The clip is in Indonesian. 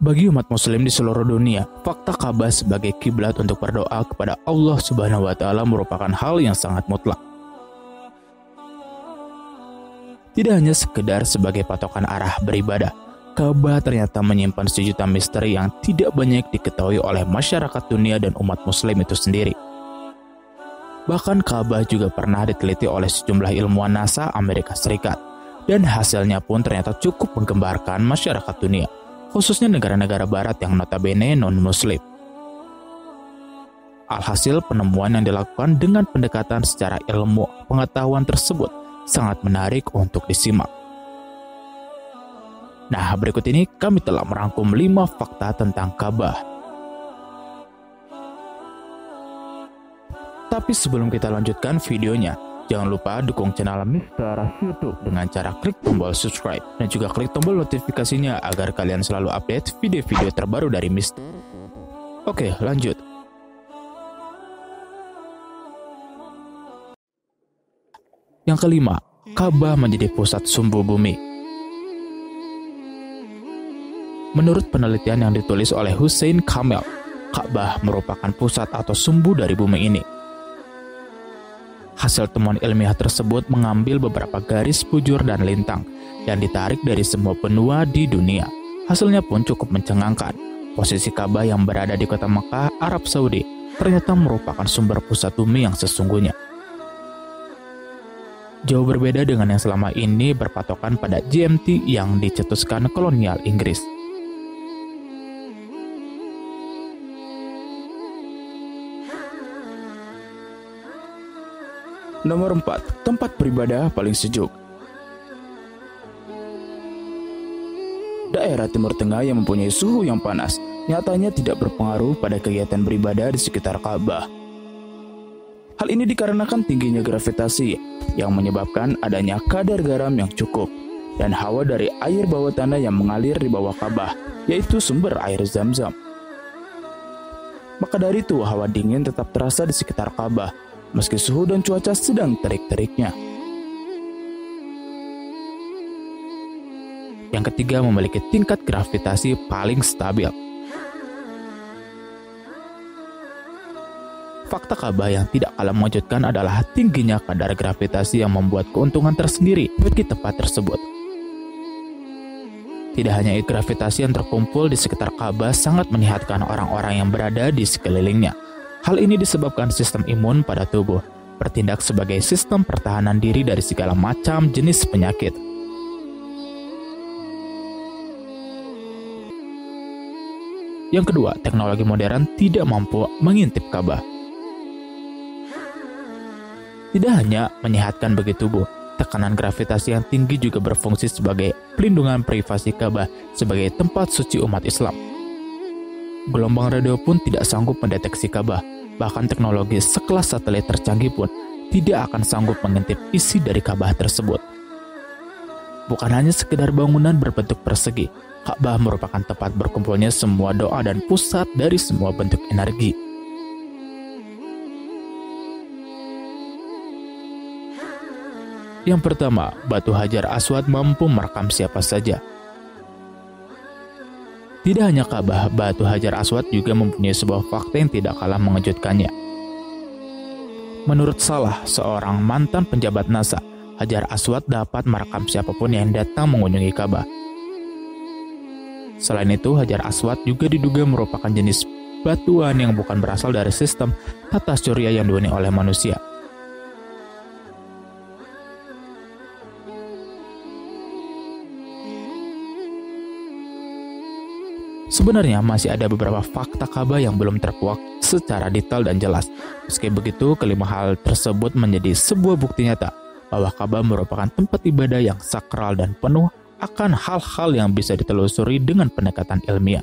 Bagi umat muslim di seluruh dunia, fakta Ka'bah sebagai kiblat untuk berdoa kepada Allah Subhanahu wa Ta'ala merupakan hal yang sangat mutlak. Tidak hanya sekedar sebagai patokan arah beribadah, Ka'bah ternyata menyimpan sejuta misteri yang tidak banyak diketahui oleh masyarakat dunia dan umat muslim itu sendiri. Bahkan Ka'bah juga pernah diteliti oleh sejumlah ilmuwan NASA Amerika Serikat, dan hasilnya pun ternyata cukup menggembarkan masyarakat dunia, khususnya negara-negara barat yang notabene non-muslim. Alhasil, penemuan yang dilakukan dengan pendekatan secara ilmu pengetahuan tersebut sangat menarik untuk disimak. Nah, berikut ini kami telah merangkum 5 fakta tentang Ka'bah. Tapi sebelum kita lanjutkan videonya, jangan lupa dukung channel Mr. YouTube dengan cara klik tombol subscribe dan juga klik tombol notifikasinya agar kalian selalu update video-video terbaru dari Mr. Oke, lanjut. Yang kelima, Ka'bah menjadi pusat sumbu bumi. Menurut penelitian yang ditulis oleh Hussein Kamel, Ka'bah merupakan pusat atau sumbu dari bumi ini. Hasil temuan ilmiah tersebut mengambil beberapa garis bujur dan lintang yang ditarik dari semua benua di dunia. Hasilnya pun cukup mencengangkan. Posisi Ka'bah yang berada di kota Mekah, Arab Saudi, ternyata merupakan sumber pusat bumi yang sesungguhnya. Jauh berbeda dengan yang selama ini berpatokan pada GMT yang dicetuskan kolonial Inggris. Nomor 4, tempat beribadah paling sejuk. Daerah Timur Tengah yang mempunyai suhu yang panas nyatanya tidak berpengaruh pada kegiatan beribadah di sekitar Ka'bah. Hal ini dikarenakan tingginya gravitasi yang menyebabkan adanya kadar garam yang cukup dan hawa dari air bawah tanah yang mengalir di bawah Ka'bah, yaitu sumber air Zam-Zam. Maka dari itu hawa dingin tetap terasa di sekitar Ka'bah meski suhu dan cuaca sedang terik-teriknya. Yang ketiga, memiliki tingkat gravitasi paling stabil. Fakta Ka'bah yang tidak kalah mengejutkan adalah tingginya kadar gravitasi yang membuat keuntungan tersendiri bagi tempat tersebut. Tidak hanya itu, gravitasi yang terkumpul di sekitar Ka'bah sangat menyehatkan orang-orang yang berada di sekelilingnya. Hal ini disebabkan sistem imun pada tubuh bertindak sebagai sistem pertahanan diri dari segala macam jenis penyakit. Yang kedua, teknologi modern tidak mampu mengintip Ka'bah. Tidak hanya menyehatkan bagi tubuh, tekanan gravitasi yang tinggi juga berfungsi sebagai pelindungan privasi Ka'bah sebagai tempat suci umat Islam. Gelombang radio pun tidak sanggup mendeteksi Ka'bah. Bahkan teknologi sekelas satelit tercanggih pun tidak akan sanggup mengintip isi dari Ka'bah tersebut. Bukan hanya sekedar bangunan berbentuk persegi, Ka'bah merupakan tempat berkumpulnya semua doa dan pusat dari semua bentuk energi. Yang pertama, batu Hajar Aswad mampu merekam siapa saja. Tidak hanya Ka'bah, batu Hajar Aswad juga mempunyai sebuah fakta yang tidak kalah mengejutkannya. Menurut Salah, seorang mantan penjabat NASA, Hajar Aswad dapat merekam siapapun yang datang mengunjungi Ka'bah. Selain itu, Hajar Aswad juga diduga merupakan jenis batuan yang bukan berasal dari sistem tata surya yang dihuni oleh manusia. Sebenarnya masih ada beberapa fakta Ka'bah yang belum terkuak secara detail dan jelas. Meski begitu, kelima hal tersebut menjadi sebuah bukti nyata bahwa Ka'bah merupakan tempat ibadah yang sakral dan penuh akan hal-hal yang bisa ditelusuri dengan pendekatan ilmiah.